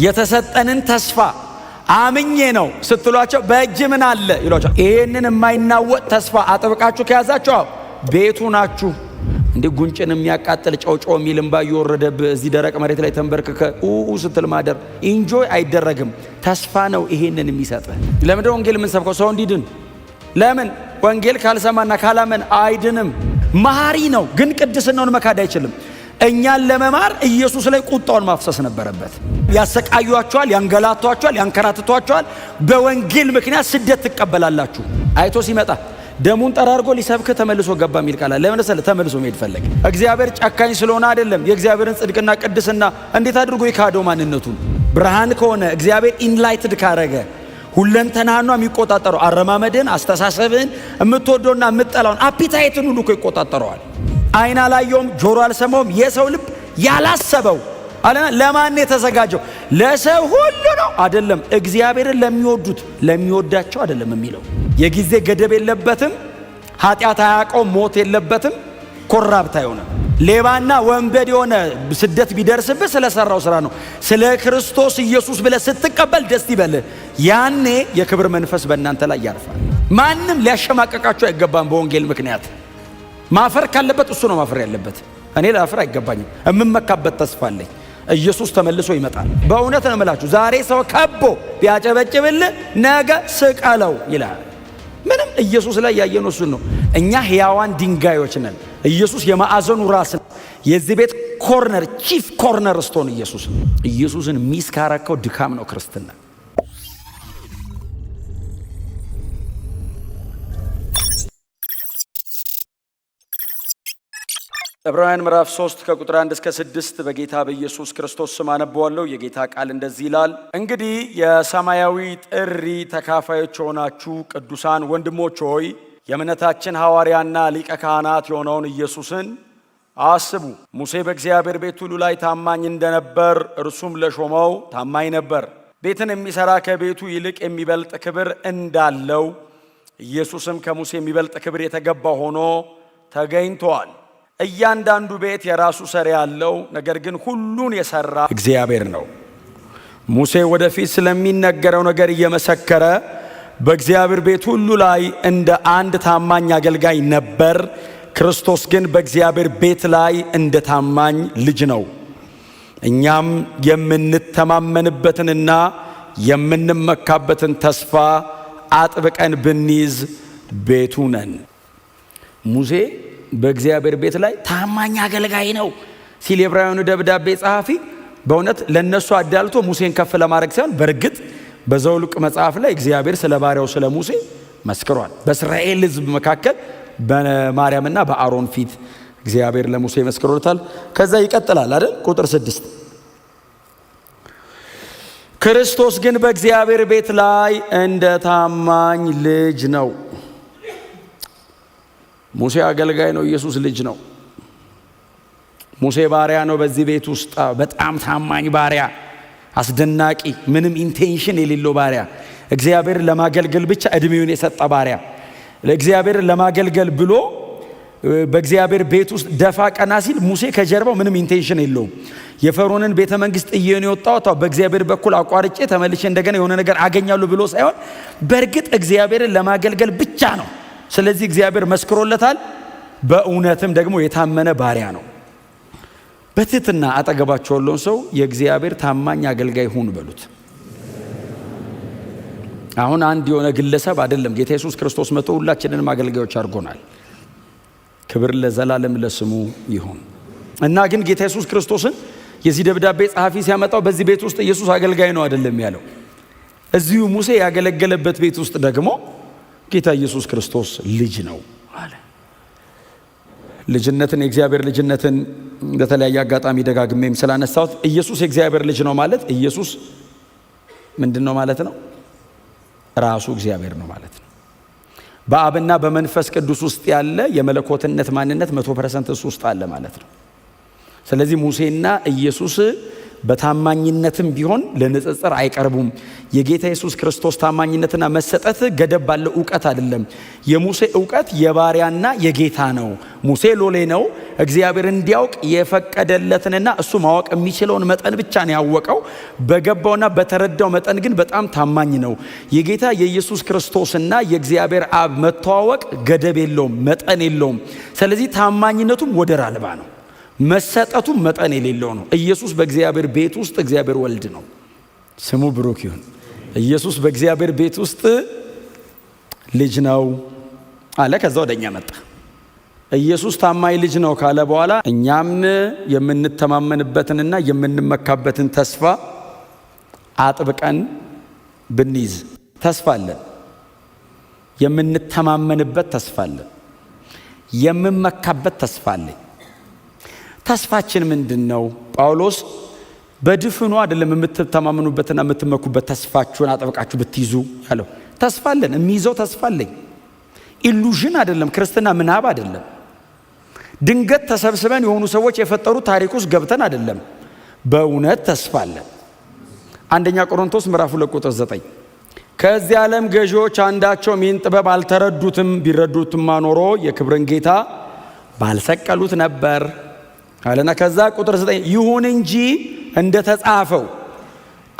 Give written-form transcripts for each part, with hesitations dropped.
የተሰጠንን ተስፋ አምኜ ነው ስትሏቸው በእጅ ምን አለ ይሏቸው። ይሄንን የማይናወጥ ተስፋ አጥብቃችሁ ከያዛችሁ ቤቱ ናችሁ። እንዴ ጉንጭን የሚያቃጥል ጨውጮ የሚልምባ እየወረደብ እዚህ ደረቅ መሬት ላይ ተንበርክከ ስትል ማደር ኢንጆይ አይደረግም። ተስፋ ነው ይሄንን የሚሰጥህ። ለምን ወንጌል ምን ሰብከው ሰው እንዲድን? ለምን ወንጌል ካልሰማና ካላመን አይድንም። መሐሪ ነው ግን ቅድስናውን መካድ አይችልም። እኛን ለመማር ኢየሱስ ላይ ቁጣውን ማፍሰስ ነበረበት። ያሰቃዩአችኋል፣ ያንገላቷችኋል፣ ያንከራትቷችኋል። በወንጌል ምክንያት ስደት ትቀበላላችሁ። አይቶ ሲመጣ ደሙን ጠራርጎ ሊሰብክ ተመልሶ ገባ የሚል ቃል አለ። ለምን ተመልሶ መሄድ ፈለገ? እግዚአብሔር ጨካኝ ስለሆነ አይደለም። የእግዚአብሔርን ጽድቅና ቅድስና እንዴት አድርጎ ይካደው ማንነቱን? ብርሃን ከሆነ እግዚአብሔር ኢንላይትድ ካረገ ሁለንተናህና የሚቆጣጠረው አረማመድን፣ አስተሳሰብን፣ የምትወደውና የምትጠላውን አፒታይትን ሁሉ ይቆጣጠረዋል። አይን አላየውም፣ ጆሮ አልሰማውም፣ የሰው ልብ ያላሰበው አለና ለማን የተዘጋጀው? ለሰው ሁሉ ነው አይደለም። እግዚአብሔርን ለሚወዱት ለሚወዳቸው አይደለም የሚለው። የጊዜ ገደብ የለበትም። ኃጢአት አያውቀውም። ሞት የለበትም። ኮራፕት አይሆንም። ሌባና ወንበድ የሆነ ስደት ቢደርስብህ ስለሰራው ስራ ነው። ስለ ክርስቶስ ኢየሱስ ብለህ ስትቀበል ደስ ይበልህ። ያኔ የክብር መንፈስ በእናንተ ላይ ያርፋል። ማንም ሊያሸማቀቃችሁ አይገባም። በወንጌል ምክንያት ማፈር ካለበት እሱ ነው ማፈር ያለበት። እኔ ላፈር አይገባኝም። የምመካበት ተስፋ አለኝ። ኢየሱስ ተመልሶ ይመጣል። በእውነት ነው የምላችሁ። ዛሬ ሰው ከቦ ቢያጨበጭብልህ ነገ ስቀለው ይላል። ምንም ኢየሱስ ላይ ያየነው እሱን ነው። እኛ ሕያዋን ድንጋዮች ነን። ኢየሱስ የማዕዘኑ ራስ ነው። የዚህ ቤት ኮርነር ቺፍ ኮርነር ስቶን ኢየሱስ። ኢየሱስን ሚስ ካረከው ድካም ነው ክርስትና። ዕብራውያን ምዕራፍ 3 ከቁጥር 1 እስከ 6 በጌታ በኢየሱስ ክርስቶስ ስም አነበዋለሁ። የጌታ ቃል እንደዚህ ይላል። እንግዲህ የሰማያዊ ጥሪ ተካፋዮች ሆናችሁ ቅዱሳን ወንድሞች ሆይ የእምነታችን ሐዋርያና ሊቀ ካህናት የሆነውን ኢየሱስን አስቡ። ሙሴ በእግዚአብሔር ቤት ሁሉ ላይ ታማኝ እንደነበር እርሱም ለሾመው ታማኝ ነበር። ቤትን የሚሠራ ከቤቱ ይልቅ የሚበልጥ ክብር እንዳለው ኢየሱስም ከሙሴ የሚበልጥ ክብር የተገባ ሆኖ ተገኝቷል። እያንዳንዱ ቤት የራሱ ሰሪ ያለው፣ ነገር ግን ሁሉን የሰራ እግዚአብሔር ነው። ሙሴ ወደፊት ስለሚነገረው ነገር እየመሰከረ በእግዚአብሔር ቤት ሁሉ ላይ እንደ አንድ ታማኝ አገልጋይ ነበር። ክርስቶስ ግን በእግዚአብሔር ቤት ላይ እንደ ታማኝ ልጅ ነው። እኛም የምንተማመንበትንና የምንመካበትን ተስፋ አጥብቀን ብንይዝ ቤቱ ነን። ሙሴ በእግዚአብሔር ቤት ላይ ታማኝ አገልጋይ ነው ሲል የዕብራውያኑ ደብዳቤ ጸሐፊ በእውነት ለነሱ አዳልቶ ሙሴን ከፍ ለማድረግ ሳይሆን በእርግጥ በዘኍልቍ መጽሐፍ ላይ እግዚአብሔር ስለ ባሪያው ስለ ሙሴ መስክሯል። በእስራኤል ሕዝብ መካከል በማርያምና በአሮን ፊት እግዚአብሔር ለሙሴ መስክሮታል። ከዛ ይቀጥላል አይደል? ቁጥር 6 ክርስቶስ ግን በእግዚአብሔር ቤት ላይ እንደ ታማኝ ልጅ ነው። ሙሴ አገልጋይ ነው፣ ኢየሱስ ልጅ ነው። ሙሴ ባሪያ ነው። በዚህ ቤት ውስጥ በጣም ታማኝ ባሪያ፣ አስደናቂ ምንም ኢንቴንሽን የሌለው ባሪያ፣ እግዚአብሔር ለማገልገል ብቻ እድሜውን የሰጠ ባሪያ፣ ለእግዚአብሔር ለማገልገል ብሎ በእግዚአብሔር ቤት ውስጥ ደፋ ቀና ሲል ሙሴ ከጀርባው ምንም ኢንቴንሽን የለውም። የፈርዖንን ቤተ መንግስት ጥዬን የወጣው በእግዚአብሔር በኩል አቋርጬ ተመልሼ እንደገና የሆነ ነገር አገኛለሁ ብሎ ሳይሆን በእርግጥ እግዚአብሔርን ለማገልገል ብቻ ነው። ስለዚህ እግዚአብሔር መስክሮለታል። በእውነትም ደግሞ የታመነ ባሪያ ነው። በትህትና አጠገባቸው ያለውን ሰው የእግዚአብሔር ታማኝ አገልጋይ ሁን በሉት። አሁን አንድ የሆነ ግለሰብ አይደለም፣ ጌታ ኢየሱስ ክርስቶስ መጥቶ ሁላችንንም አገልጋዮች አድርጎናል። ክብር ለዘላለም ለስሙ ይሁን እና ግን ጌታ ኢየሱስ ክርስቶስን የዚህ ደብዳቤ ጸሐፊ ሲያመጣው በዚህ ቤት ውስጥ ኢየሱስ አገልጋይ ነው አይደለም ያለው። እዚሁ ሙሴ ያገለገለበት ቤት ውስጥ ደግሞ ጌታ ኢየሱስ ክርስቶስ ልጅ ነው አለ። ልጅነትን የእግዚአብሔር ልጅነትን በተለያየ አጋጣሚ ደጋግሜም ስላነሳሁት ኢየሱስ የእግዚአብሔር ልጅ ነው ማለት ኢየሱስ ምንድን ነው ማለት ነው? ራሱ እግዚአብሔር ነው ማለት ነው። በአብና በመንፈስ ቅዱስ ውስጥ ያለ የመለኮትነት ማንነት 100% እሱ ውስጥ አለ ማለት ነው። ስለዚህ ሙሴና ኢየሱስ በታማኝነትም ቢሆን ለንጽጽር አይቀርቡም። የጌታ ኢየሱስ ክርስቶስ ታማኝነትና መሰጠት ገደብ ባለው ዕውቀት አይደለም። የሙሴ ዕውቀት የባሪያና የጌታ ነው። ሙሴ ሎሌ ነው። እግዚአብሔር እንዲያውቅ የፈቀደለትንና እሱ ማወቅ የሚችለውን መጠን ብቻ ነው ያወቀው። በገባውና በተረዳው መጠን ግን በጣም ታማኝ ነው። የጌታ የኢየሱስ ክርስቶስና የእግዚአብሔር አብ መተዋወቅ ገደብ የለውም፣ መጠን የለውም። ስለዚህ ታማኝነቱም ወደር አልባ ነው። መሰጠቱ መጠን የሌለው ነው። ኢየሱስ በእግዚአብሔር ቤት ውስጥ እግዚአብሔር ወልድ ነው። ስሙ ብሩክ ይሁን። ኢየሱስ በእግዚአብሔር ቤት ውስጥ ልጅ ነው አለ። ከዛ ወደኛ መጣ። ኢየሱስ ታማኝ ልጅ ነው ካለ በኋላ እኛም የምንተማመንበትንና የምንመካበትን ተስፋ አጥብቀን ብንይዝ ተስፋ አለን። የምንተማመንበት ተስፋ አለን። የምመካበት ተስፋ አለን። ተስፋችን ምንድነው? ጳውሎስ በድፍኑ አይደለም የምትተማመኑበትና የምትመኩበት ተስፋችሁን አጥብቃችሁ ብትይዙ ያለው። ተስፋ አለን፣ የሚይዘው ተስፋ አለኝ። ኢሉዥን አይደለም፣ ክርስትና ምናብ አይደለም። ድንገት ተሰብስበን የሆኑ ሰዎች የፈጠሩት ታሪክ ውስጥ ገብተን አይደለም። በእውነት ተስፋ አለን። አንደኛ ቆሮንቶስ ምዕራፍ 2 ቁጥር 9 ከዚህ ዓለም ገዢዎች አንዳቸውም ይህን ጥበብ አልተረዱትም፣ ቢረዱትማ ኖሮ የክብርን ጌታ ባልሰቀሉት ነበር አለና ከዛ ቁጥር 9 ይሁን እንጂ እንደተጻፈው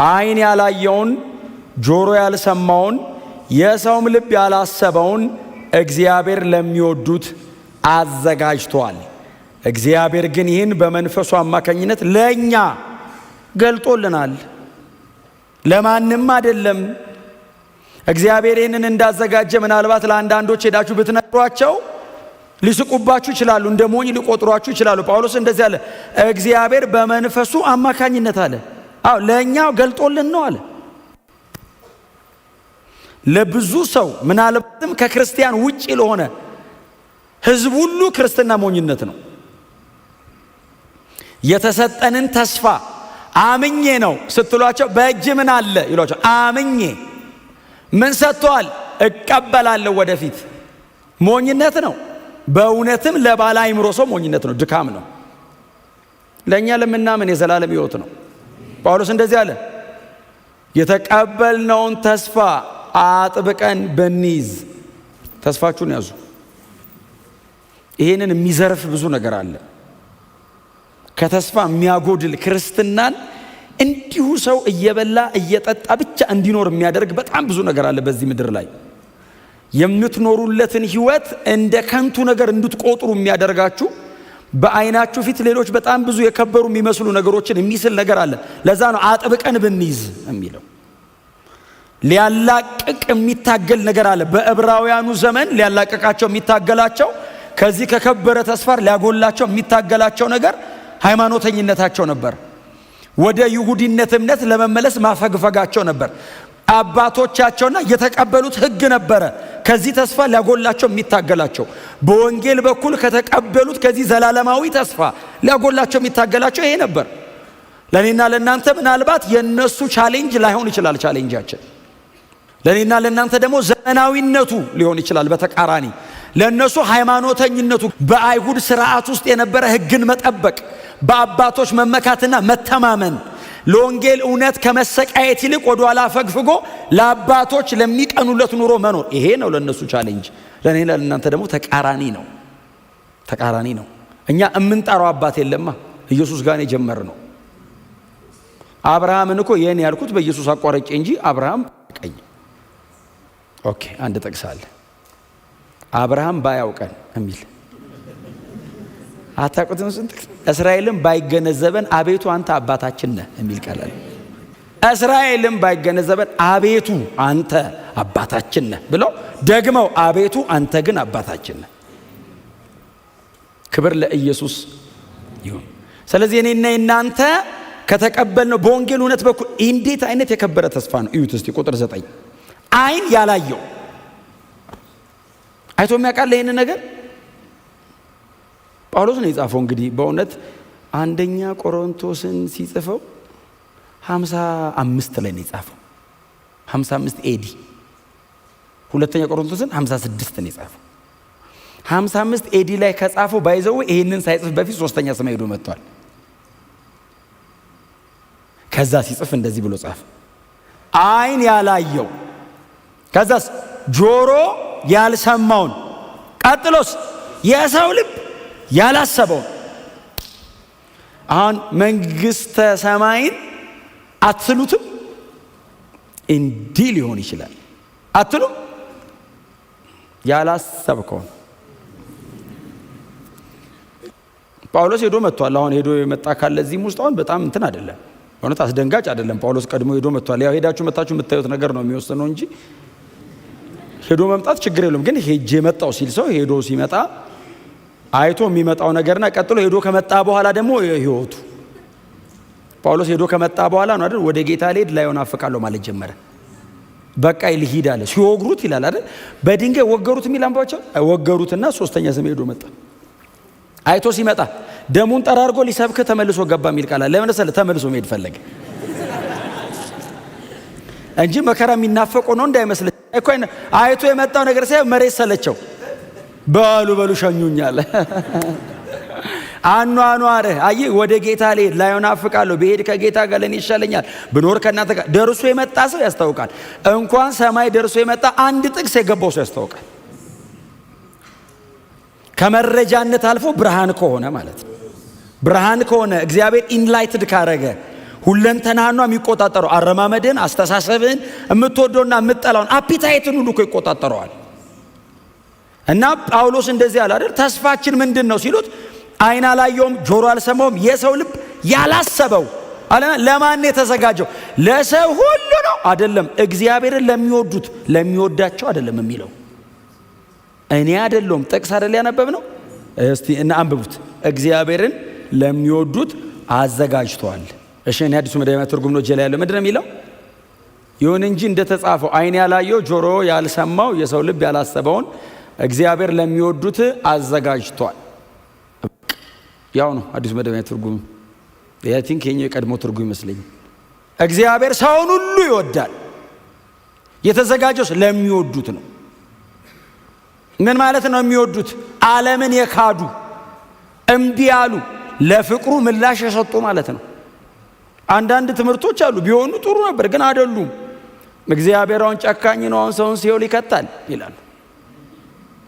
ዓይን ያላየውን ጆሮ ያልሰማውን የሰውም ልብ ያላሰበውን እግዚአብሔር ለሚወዱት አዘጋጅቷል። እግዚአብሔር ግን ይህን በመንፈሱ አማካኝነት ለእኛ ገልጦልናል። ለማንም አይደለም። እግዚአብሔር ይህንን እንዳዘጋጀ ምናልባት ለአንዳንዶች ሄዳችሁ ብትነግሯቸው ሊስቁባችሁ ይችላሉ፣ እንደ ሞኝ ሊቆጥሯችሁ ይችላሉ። ጳውሎስ እንደዚህ አለ፣ እግዚአብሔር በመንፈሱ አማካኝነት አለ። አዎ ለእኛው ገልጦልን ነው አለ። ለብዙ ሰው ምናልባትም ከክርስቲያን ውጪ ለሆነ ሕዝብ ሁሉ ክርስትና ሞኝነት ነው። የተሰጠንን ተስፋ አምኜ ነው ስትሏቸው በእጅ ምን አለ ይሏቸው። አምኜ ምን ሰጥቷል? እቀበላለሁ ወደፊት። ሞኝነት ነው። በእውነትም ለባለ አእምሮ ሰው ሞኝነት ነው፣ ድካም ነው። ለእኛ ለምናምን የዘላለም ሕይወት ነው። ጳውሎስ እንደዚህ አለ፣ የተቀበልነውን ተስፋ አጥብቀን ብንይዝ። ተስፋችሁን ያዙ። ይሄንን የሚዘርፍ ብዙ ነገር አለ። ከተስፋ የሚያጎድል ክርስትናን እንዲሁ ሰው እየበላ እየጠጣ ብቻ እንዲኖር የሚያደርግ በጣም ብዙ ነገር አለ በዚህ ምድር ላይ። የምትኖሩለትን ሕይወት እንደ ከንቱ ነገር እንድትቆጥሩ የሚያደርጋችሁ፣ በዓይናችሁ ፊት ሌሎች በጣም ብዙ የከበሩ የሚመስሉ ነገሮችን የሚስል ነገር አለ። ለዛ ነው አጥብቀን ብንይዝ የሚለው። ሊያላቅቅ የሚታገል ነገር አለ። በዕብራውያኑ ዘመን ሊያላቅቃቸው የሚታገላቸው፣ ከዚህ ከከበረ ተስፋ ሊያጎላቸው የሚታገላቸው ነገር ሃይማኖተኝነታቸው ነበር። ወደ ይሁዲነት እምነት ለመመለስ ማፈግፈጋቸው ነበር። አባቶቻቸውና የተቀበሉት ሕግ ነበረ ከዚህ ተስፋ ሊያጎላቸው የሚታገላቸው። በወንጌል በኩል ከተቀበሉት ከዚህ ዘላለማዊ ተስፋ ሊያጎላቸው የሚታገላቸው ይሄ ነበር። ለኔና ለናንተ ምናልባት የነሱ ቻሌንጅ ላይሆን ይችላል ቻሌንጃችን። ለኔና ለናንተ ደግሞ ዘመናዊነቱ ሊሆን ይችላል በተቃራኒ። ለነሱ ሃይማኖተኝነቱ በአይሁድ ስርዓት ውስጥ የነበረ ሕግን መጠበቅ፣ በአባቶች መመካትና መተማመን፣ ለወንጌል እውነት ከመሰቃየት ይልቅ ወደ ኋላ ፈግፍጎ ለአባቶች ለሚቀኑለት ኑሮ መኖር፣ ይሄ ነው ለነሱ ቻሌንጅ። ለኔና ለናንተ ደግሞ ተቃራኒ ነው። እኛ የምንጠራው አባት የለማ፣ ኢየሱስ ጋር ነው የጀመርነው። አብርሃምን እኮ ይሄን ያልኩት በኢየሱስ አቋርጬ እንጂ አብርሃም ቀኝ ኦኬ አንድ ጠቅሳለ አብርሃም ባያውቀን የሚል አታውቁትም? ስንት እስራኤልም ባይገነዘበን አቤቱ አንተ አባታችን ነህ የሚል ቃል። እስራኤልም ባይገነዘበን አቤቱ አንተ አባታችን ነህ ብለው ደግመው አቤቱ አንተ ግን አባታችን ነህ። ክብር ለኢየሱስ ይሁን። ስለዚህ እኔና እናንተ ከተቀበልነው በወንጌል እውነት በኩል እንዴት አይነት የከበረ ተስፋ ነው! እዩት እስቲ ቁጥር 9 ዓይን ያላየው አይቶ የሚያውቃል ይሄንን ነገር ጳውሎስ ነው የጻፈው። እንግዲህ በእውነት አንደኛ ቆሮንቶስን ሲጽፈው 55 ላይ ነው የጻፈው። 55 ኤዲ። ሁለተኛ ቆሮንቶስን 56 ነው የጻፈው። 55 ኤዲ ላይ ከጻፈው ባይዘው ይሄንን ሳይጽፍ በፊት ሶስተኛ ሰማይ ሄዶ መጥቷል። ከዛ ሲጽፍ እንደዚህ ብሎ ጻፈ። ዓይን ያላየው፣ ከዛስ ጆሮ ያልሰማውን፣ ቀጥሎስ የሰው ልብ ያላሰበውን። አሁን መንግሥተ ሰማይን አትሉትም? እንዲህ ሊሆን ይችላል አትሉም? ያላሰብከውን ጳውሎስ ሄዶ መጥቷል። አሁን ሄዶ የመጣ ካለ እዚህም ውስጥ አሁን በጣም እንትን አይደለም፣ እውነት አስደንጋጭ አይደለም። ጳውሎስ ቀድሞ ሄዶ መጥቷል። ያው ሄዳችሁ መጣችሁ የምታዩት ነገር ነው የሚወስነው እንጂ ሄዶ መምጣት ችግር የለውም። ግን ሄጄ መጣው ሲል ሰው ሄዶ ሲመጣ አይቶ የሚመጣው ነገርና ቀጥሎ ሄዶ ከመጣ በኋላ ደግሞ ህይወቱ። ጳውሎስ ሄዶ ከመጣ በኋላ ነው አይደል ወደ ጌታ ልሄድ ላይሆን አፍቃለሁ ማለት ጀመረ። በቃ ልሂድ አለ። ሲወግሩት ይላል አይደል በድንጋይ ወገሩት የሚል አንባቸው ወገሩትና ሶስተኛ ስም ሄዶ መጣ። አይቶ ሲመጣ ደሙን ጠራርጎ ሊሰብክ ተመልሶ ገባ የሚል ቃል አለ። ለምን ተመልሶ መሄድ ፈለገ እንጂ መከራ የሚናፈቀው ነው እንዳይመስል እኮ። አይቶ የመጣው ነገር ሳይሆን መሬት ሰለቸው። በሉ ሸኙኛል። አኗኗርህ አይ ወደ ጌታ ልሄድ ላይሆን አፍቃለሁ፣ ብሄድ ከጌታ ጋር ለኔ ይሻለኛል፣ ብኖር ከእናንተ ጋር። ደርሶ የመጣ ሰው ያስታውቃል። እንኳን ሰማይ ደርሶ የመጣ አንድ ጥቅስ የገባው ሰው ያስታውቃል። ከመረጃነት አልፎ ብርሃን ከሆነ ማለት ነው። ብርሃን ከሆነ እግዚአብሔር ኢንላይትድ ካረገ ሁለንተናህን የሚቆጣጠረው አረማመድን፣ አስተሳሰብን፣ የምትወደውና የምትጠላውን አፒታይትን ሁሉ እኮ ይቆጣጠረዋል። እና ጳውሎስ እንደዚህ አለ አይደል ተስፋችን ምንድን ነው ሲሉት ዓይን አላየውም ጆሮ አልሰማውም የሰው ልብ ያላሰበው አለና። ለማን የተዘጋጀው? ለሰው ሁሉ ነው አይደለም። እግዚአብሔርን ለሚወዱት ለሚወዳቸው አይደለም የሚለው እኔ አይደለም። ጥቅስ አይደል ያነበብ ነው። እስቲ እና አንብቡት። እግዚአብሔርን ለሚወዱት አዘጋጅቷል። እሺ እኔ አዲሱ መደበኛ ትርጉም ነው ጀላ ያለው ምንድነው የሚለው? ይሁን እንጂ እንደተጻፈው ዓይን ያላየው ጆሮ ያልሰማው የሰው ልብ ያላሰበውን እግዚአብሔር ለሚወዱት አዘጋጅቷል። ያው ነው አዲሱ መደበኛ ትርጉም። አይ ቲንክ የኛ የቀድሞ ትርጉም ይመስለኛል። እግዚአብሔር ሰውን ሁሉ ይወዳል። የተዘጋጀው ለሚወዱት ነው። ምን ማለት ነው የሚወዱት? ዓለምን የካዱ እምቢ ያሉ ለፍቅሩ ምላሽ የሰጡ ማለት ነው። አንዳንድ ትምህርቶች አሉ ቢሆኑ ጥሩ ነበር ግን አይደሉም። እግዚአብሔር አሁን ጨካኝ ነው፣ አሁን ሰውን ሲኦል ይከታል ይላሉ።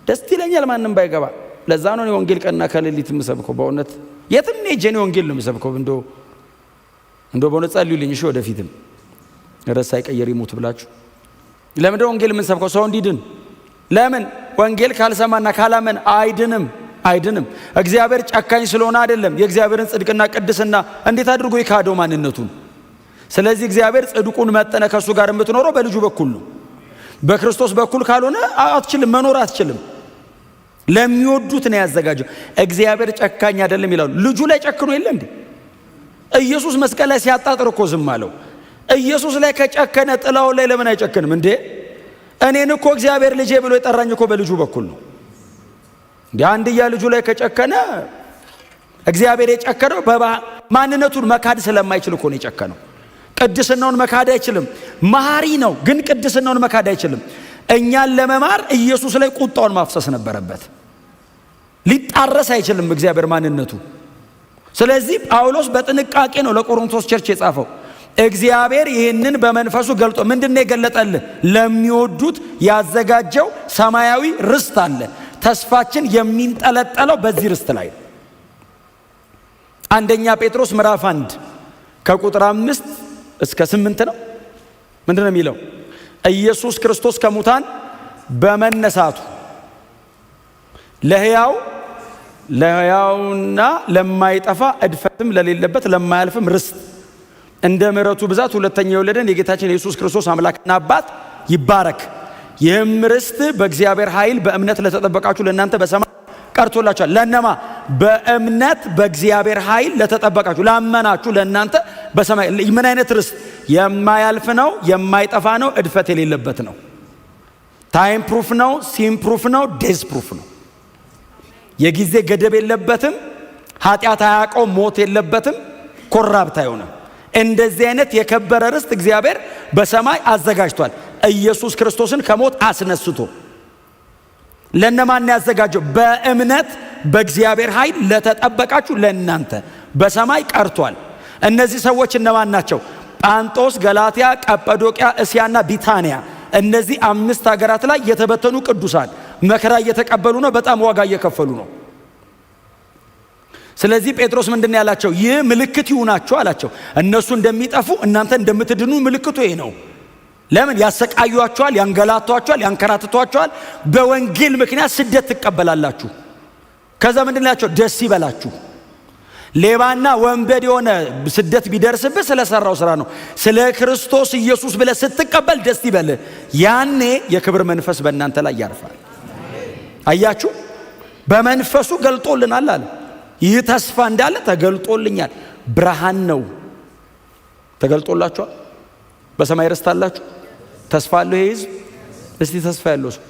ደስ ይለኛል ማንም ባይገባ። ለዛ ነው የወንጌል ቀንና ከሌሊት የምሰብከው። በእውነት የትም ሄጄ ወንጌል ነው የምሰብከው። እንደው በእውነት ጸልዩልኝ እሺ። ወደፊትም ርዕስ ሳይቀየር ይሙት ብላችሁ ለምንድነው ወንጌል የምንሰብከው? ሰው እንዲድን። ለምን? ወንጌል ካልሰማና ካላመን አይድንም። እግዚአብሔር ጨካኝ ስለሆነ አይደለም። የእግዚአብሔርን ጽድቅና ቅድስና እንዴት አድርጎ ይካደው ማንነቱን። ስለዚህ እግዚአብሔር ጽድቁን መጠነ ከሱ ጋር የምትኖረው በልጁ በኩል ነው። በክርስቶስ በኩል ካልሆነ አትችልም፣ መኖር አትችልም። ለሚወዱት ነው ያዘጋጀው። እግዚአብሔር ጨካኝ አይደለም ይላሉ። ልጁ ላይ ጨክኖ የለ እንዴ? ኢየሱስ መስቀል ላይ ሲያጣጥር እኮ ዝም አለው። ኢየሱስ ላይ ከጨከነ ጥላው ላይ ለምን አይጨክንም እንዴ? እኔን እኮ እግዚአብሔር ልጄ ብሎ የጠራኝ እኮ በልጁ በኩል ነው። እንዴ አንድያ ልጁ ላይ ከጨከነ እግዚአብሔር የጨከነው ማንነቱን መካድ ስለማይችል እኮ ነው የጨከነው። ቅድስናውን መካድ አይችልም። መሐሪ ነው ግን ቅድስናውን መካድ አይችልም። እኛን ለመማር ኢየሱስ ላይ ቁጣውን ማፍሰስ ነበረበት። ሊጣረስ አይችልም እግዚአብሔር ማንነቱ። ስለዚህ ጳውሎስ በጥንቃቄ ነው ለቆሮንቶስ ቸርች የጻፈው። እግዚአብሔር ይህንን በመንፈሱ ገልጦ ምንድነው የገለጠልህ? ለሚወዱት ያዘጋጀው ሰማያዊ ርስት አለ። ተስፋችን የሚንጠለጠለው በዚህ ርስት ላይ። አንደኛ ጴጥሮስ ምዕራፍ 1 ከቁጥር 5 እስከ 8 ነው። ምንድነው የሚለው? ኢየሱስ ክርስቶስ ከሙታን በመነሳቱ ለሕያውና ለማይጠፋ እድፈትም ለሌለበት ለማያልፍም ርስት እንደ ምሕረቱ ብዛት ሁለተኛ የወለደን የጌታችን የኢየሱስ ክርስቶስ አምላክና አባት ይባረክ። ይህም ርስት በእግዚአብሔር ኃይል በእምነት ለተጠበቃችሁ ለእናንተ በሰማይ ቀርቶላችኋል። ለነማ? በእምነት በእግዚአብሔር ኃይል ለተጠበቃችሁ ላመናችሁ ለእናንተ በሰማይ። ምን አይነት ርስት? የማያልፍ ነው፣ የማይጠፋ ነው፣ እድፈት የሌለበት ነው። ታይም ፕሩፍ ነው፣ ሲም ፕሩፍ ነው፣ ዴዝ ፕሩፍ ነው። የጊዜ ገደብ የለበትም፣ ኃጢአት አያውቀው፣ ሞት የለበትም፣ ኮራፕት አይሆንም። እንደዚህ አይነት የከበረ ርስት እግዚአብሔር በሰማይ አዘጋጅቷል። ኢየሱስ ክርስቶስን ከሞት አስነስቶ ለነማን ያዘጋጀው? በእምነት በእግዚአብሔር ኃይል ለተጠበቃችሁ ለእናንተ በሰማይ ቀርቷል። እነዚህ ሰዎች እነማን ናቸው? ጳንጦስ፣ ገላትያ፣ ቀጰዶቅያ፣ እስያና ቢታንያ እነዚህ 5 ሀገራት ላይ የተበተኑ ቅዱሳን መከራ እየተቀበሉ ነው። በጣም ዋጋ እየከፈሉ ነው። ስለዚህ ጴጥሮስ ምንድነው ያላቸው? ይህ ምልክት ይሁናችሁ አላቸው። እነሱ እንደሚጠፉ እናንተ እንደምትድኑ ምልክቱ ይሄ ነው። ለምን? ያሰቃዩአችኋል፣ ያንገላቷችኋል፣ ያንከራትቷችኋል። በወንጌል ምክንያት ስደት ትቀበላላችሁ። ከዛ ምንድነው ያላቸው? ደስ ይበላችሁ። ሌባና ወንበዴ የሆነ ስደት ቢደርስብህ ስለሰራው ስራ ነው። ስለ ክርስቶስ ኢየሱስ ብለህ ስትቀበል ደስ ይበልህ። ያኔ የክብር መንፈስ በእናንተ ላይ ያርፋል። አያችሁ፣ በመንፈሱ ገልጦልናል አለ። ይህ ተስፋ እንዳለ ተገልጦልኛል። ብርሃን ነው። ተገልጦላችኋል። በሰማይ ርስት አላችሁ። ተስፋ አለው ይህ ሕዝብ። እስቲ ተስፋ ያለው ሰው፣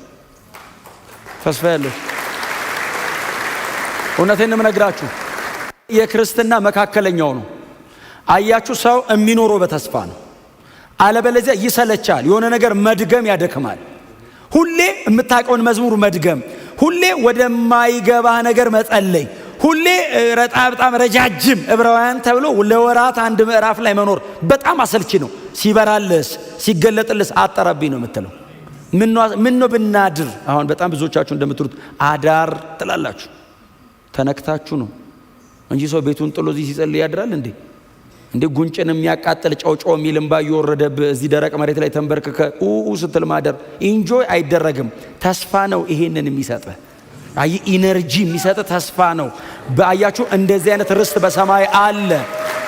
ተስፋ ያለው እውነቴን ነው የምነግራችሁ። የክርስትና መካከለኛው ነው። አያችሁ፣ ሰው የሚኖረው በተስፋ ነው። አለበለዚያ ይሰለቻል። የሆነ ነገር መድገም ያደክማል። ሁሌ የምታውቀውን መዝሙር መድገም፣ ሁሌ ወደማይገባ ነገር መጸለይ፣ ሁሌ በጣም ረጃጅም ዕብራውያን ተብሎ ለወራት አንድ ምዕራፍ ላይ መኖር በጣም አሰልቺ ነው። ሲበራልስ ሲገለጥልስ አጠረብኝ ነው የምትለው። ምን ነው ብናድር። አሁን በጣም ብዙዎቻችሁ እንደምትሉት አዳር ትላላችሁ። ተነክታችሁ ነው እንጂ ሰው ቤቱን ጥሎ እዚህ ሲጸልይ ያድራል እንዴ? እንዴ ጉንጭን የሚያቃጥል ጨውጨው የሚል እንባ እየወረደብህ እዚህ ደረቅ መሬት ላይ ተንበርክከ ስትል ማደር ኢንጆይ አይደረግም። ተስፋ ነው ይሄንን የሚሰጥህ። አይ ኢነርጂ የሚሰጥ ተስፋ ነው። በአያችሁ እንደዚህ አይነት ርስት በሰማይ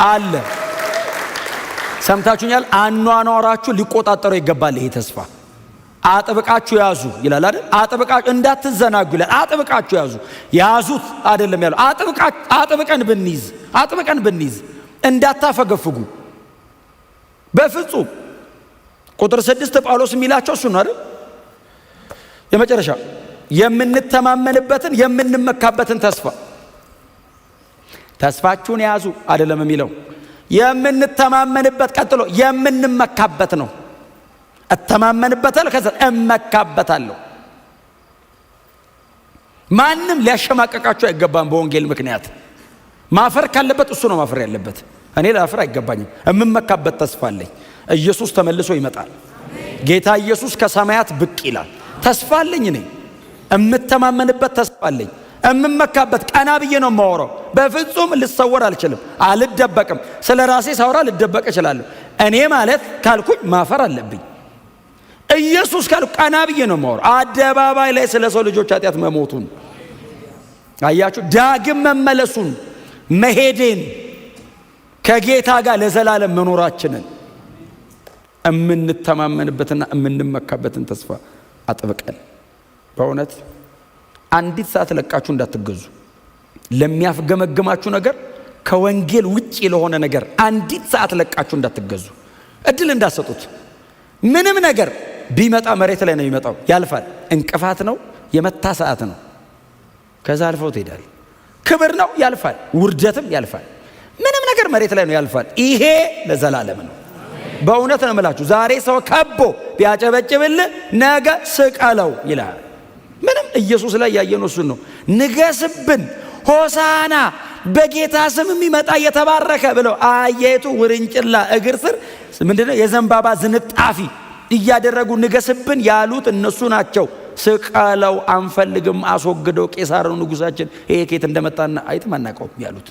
አለ። ሰምታችሁኛል? አኗኗራችሁ ሊቆጣጠረው ይገባል። ይሄ ተስፋ አጥብቃችሁ ያዙ ይላል አይደል? አጥብቃችሁ እንዳትዘናጉ ይላል። አጥብቃችሁ ያዙት አይደለም ያለው። አጥብቀን ብንይዝ እንዳታፈገፍጉ በፍጹም። ቁጥር 6 ጳውሎስ የሚላቸው እሱ ነው አይደል? የመጨረሻ የምንተማመንበትን የምንመካበትን ተስፋችሁን ያዙ አይደለም የሚለው። የምንተማመንበት ቀጥሎ የምንመካበት ነው። እተማመንበታለሁ፣ ከዛ እመካበታለሁ። ማንም ሊያሸማቀቃችሁ አይገባም። በወንጌል ምክንያት ማፈር ካለበት እሱ ነው ማፈር ያለበት። እኔ ላፈር አይገባኝም። እምመካበት ተስፋ አለኝ። ኢየሱስ ተመልሶ ይመጣል። ጌታ ኢየሱስ ከሰማያት ብቅ ይላል። ተስፋ አለኝ። እኔ እምተማመንበት ተስፋ አለኝ። እምመካበት ቀና ብዬ ነው የማወራው። በፍጹም ልሰወር አልችልም፣ አልደበቅም። ስለ ራሴ ሳወራ ልደበቅ እችላለሁ። እኔ ማለት ካልኩኝ ማፈር አለብኝ። ኢየሱስ ካልኩ ቀና ብዬ ነው የማወራው። አደባባይ ላይ ስለ ሰው ልጆች ኃጢአት መሞቱን አያችሁ፣ ዳግም መመለሱን፣ መሄዴን፣ ከጌታ ጋር ለዘላለም መኖራችንን እምንተማመንበትና እምንመካበትን ተስፋ አጥብቀን በእውነት አንዲት ሰዓት ለቃችሁ እንዳትገዙ። ለሚያፍገመግማችሁ ነገር፣ ከወንጌል ውጪ ለሆነ ነገር አንዲት ሰዓት ለቃችሁ እንዳትገዙ። እድል እንዳሰጡት። ምንም ነገር ቢመጣ መሬት ላይ ነው የሚመጣው። ያልፋል። እንቅፋት ነው፣ የመታ ሰዓት ነው። ከዛ አልፈው ትሄዳል። ክብር ነው፣ ያልፋል። ውርደትም ያልፋል። ምንም ነገር መሬት ላይ ነው፣ ያልፋል። ይሄ ለዘላለም ነው። በእውነት ነው የምላችሁ። ዛሬ ሰው ከቦ ቢያጨበጭብልህ ነገ ስቀለው ይላል። ምንም ኢየሱስ ላይ ያየነው እሱን ነው። ንገስብን፣ ሆሳና፣ በጌታ ስም የሚመጣ የተባረከ ብለው አየቱ ውርንጭላ እግር ስር ምንድነው የዘንባባ ዝንጣፊ እያደረጉ ንገስብን ያሉት እነሱ ናቸው። ስቀለው፣ አንፈልግም፣ አስወግደው፣ ቄሳር ነው ንጉሳችን፣ ይሄ ከየት እንደመጣና አይተም አናውቀውም ያሉት።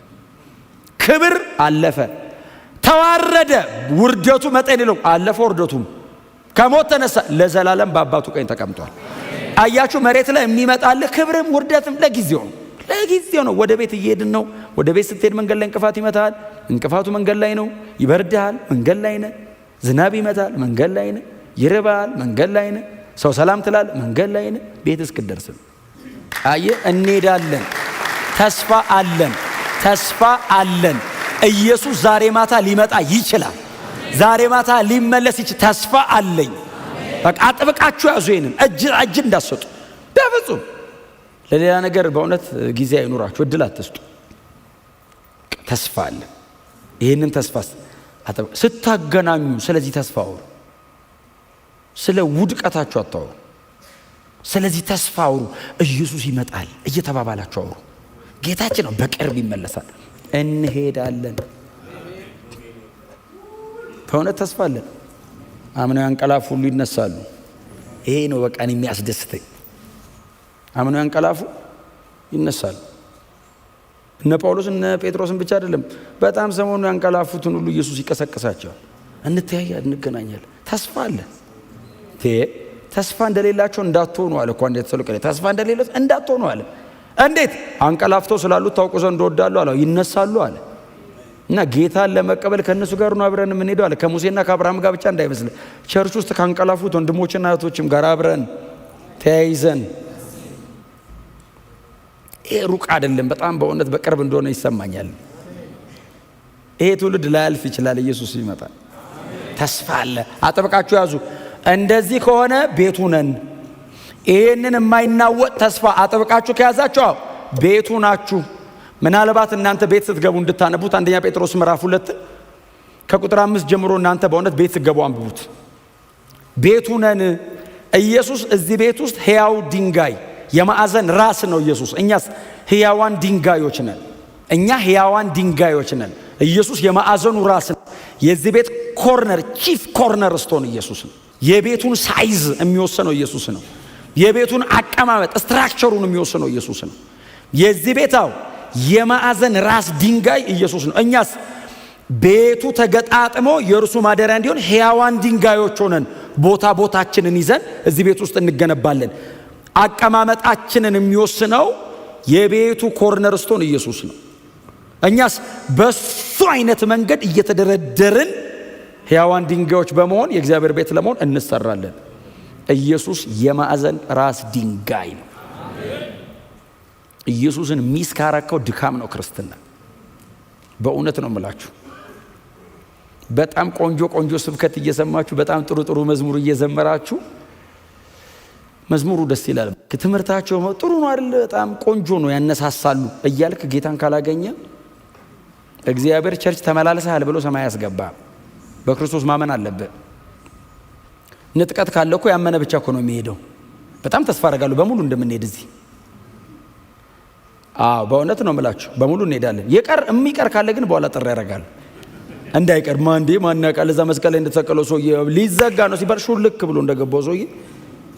ክብር አለፈ፣ ተዋረደ፣ ውርደቱ መጠን የለውም፣ አለፈ ውርደቱም። ከሞት ተነሳ፣ ለዘላለም በአባቱ ቀኝ ተቀምጧል። አያችሁ፣ መሬት ላይ የሚመጣልህ ክብርም ውርደትም ለጊዜው ነው። ወደ ቤት እየሄድን ነው። ወደ ቤት ስትሄድ መንገድ ላይ እንቅፋት ይመታል። እንቅፋቱ መንገድ ላይ ነው። ይበርድሃል፣ መንገድ ላይ ነህ። ዝናብ ይመታል፣ መንገድ ላይ ነህ። ይርባል፣ መንገድ ላይ ነህ። ሰው ሰላም ትላል፣ መንገድ ላይ ነህ። ቤት እስክትደርስም አየህ፣ እንሄዳለን። ተስፋ አለን። ኢየሱስ ዛሬ ማታ ሊመጣ ይችላል። ዛሬ ማታ ሊመለስ ይችላል። ተስፋ አለኝ። በቃ አጥብቃችሁ ያዙ። ይሄንን እጅ እንዳትሰጡ በፍጹም። ለሌላ ነገር በእውነት ጊዜ አይኑራችሁ፣ እድል አትስጡ። ተስፋ አለ። ይሄንን ተስፋ ስታገናኙ ስለዚህ ተስፋ አውሩ። ስለ ውድቀታችሁ አታውሩ። ስለዚህ ተስፋ አውሩ። ኢየሱስ ይመጣል እየተባባላችሁ አውሩ። ጌታችን ነው በቅርብ ይመለሳል። እንሄዳለን። በእውነት ተስፋ አለን። አምነው ያንቀላፉ ሁሉ ይነሳሉ። ይሄ ነው በቃ እኔ የሚያስደስተኝ። አምነው ያንቀላፉ ይነሳሉ። እነ ጳውሎስ እነ ጴጥሮስን ብቻ አይደለም፣ በጣም ሰሞኑ ያንቀላፉትን ሁሉ ኢየሱስ ይቀሰቅሳቸዋል። እንተያያለን፣ እንገናኛለን። ተስፋ አለ። ተስፋ እንደሌላቸው እንዳትሆኑ አለ እኮ አንዴ ተሰሎንቄ ላይ ተስፋ እንደሌላቸው እንዳትሆኑ አለ። እንዴት? አንቀላፍተው ስላሉት ታውቁ ዘንድ እወዳለሁ አለ። ይነሳሉ አለ እና ጌታን ለመቀበል ከእነሱ ጋር ነው አብረን የምንሄደው አለ። ከሙሴና ከአብርሃም ጋር ብቻ እንዳይመስል፣ ቸርች ውስጥ ካንቀላፉት ወንድሞችና እህቶችም ጋር አብረን ተያይዘን። ይሄ ሩቅ አይደለም፣ በጣም በእውነት በቅርብ እንደሆነ ይሰማኛል። ይሄ ትውልድ ላያልፍ ይችላል። ኢየሱስ ይመጣል። ተስፋ አለ። አጥብቃችሁ ያዙ። እንደዚህ ከሆነ ቤቱ ነን። ይሄንን የማይናወጥ ተስፋ አጥብቃችሁ ከያዛችሁ ቤቱ ናችሁ። ምናልባት እናንተ ቤት ስትገቡ እንድታነቡት አንደኛ ጴጥሮስ ምዕራፍ 2 ከቁጥር 5 ጀምሮ እናንተ በእውነት ቤት ስትገቡ አንብቡት። ቤቱ ነን። ኢየሱስ እዚህ ቤት ውስጥ ሕያው ድንጋይ የማዕዘን ራስ ነው ኢየሱስ። እኛስ ሕያዋን ድንጋዮች ነን። እኛ ሕያዋን ድንጋዮች ነን። ኢየሱስ የማዕዘኑ ራስ ነው። የዚህ ቤት ኮርነር ቺፍ ኮርነር ስቶን ኢየሱስ ነው። የቤቱን ሳይዝ የሚወስነው ኢየሱስ ነው። የቤቱን አቀማመጥ ስትራክቸሩን የሚወስነው ኢየሱስ ነው። የዚህ ቤታው የማዕዘን ራስ ድንጋይ ኢየሱስ ነው። እኛስ ቤቱ ተገጣጥሞ የእርሱ ማደሪያ እንዲሆን ሕያዋን ድንጋዮች ሆነን ቦታችንን ይዘን እዚህ ቤት ውስጥ እንገነባለን። አቀማመጣችንን የሚወስነው የቤቱ ኮርነር ስቶን ኢየሱስ ነው። እኛስ በሱ አይነት መንገድ እየተደረደርን ሕያዋን ድንጋዮች በመሆን የእግዚአብሔር ቤት ለመሆን እንሰራለን። ኢየሱስ የማዕዘን ራስ ድንጋይ ነው። ኢየሱስን ሚስ ካረከው ድካም ነው ክርስትና። በእውነት ነው የምላችሁ። በጣም ቆንጆ ስብከት እየሰማችሁ በጣም ጥሩ መዝሙር እየዘመራችሁ መዝሙሩ ደስ ይላል፣ ትምህርታቸው ጥሩ ነው አይደል? በጣም ቆንጆ ነው፣ ያነሳሳሉ እያልክ ጌታን ካላገኘ እግዚአብሔር ቸርች ተመላለሰሃል ብሎ ሰማይ ያስገባ። በክርስቶስ ማመን አለበት። ንጥቀት ካለ እኮ ያመነ ብቻ እኮ ነው የሚሄደው። በጣም ተስፋ አደርጋለሁ በሙሉ እንደምንሄድ እዚህ። በእውነት ነው የምላችሁ፣ በሙሉ እንሄዳለን። የሚቀር ካለ ግን በኋላ ጥሪ ያደርጋል እንዳይቀር። ማን ያውቃል? እዛ መስቀል ላይ እንደተሰቀለው ሰውዬ ሊዘጋ ነው ሲባል ሹልክ ብሎ እንደገባው ሰውዬ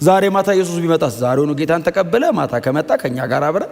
ዛሬ ማታ ኢየሱስ ቢመጣስ? ዛሬውኑ ጌታን ተቀበለ ማታ ከመጣ ከኛ ጋር አብረን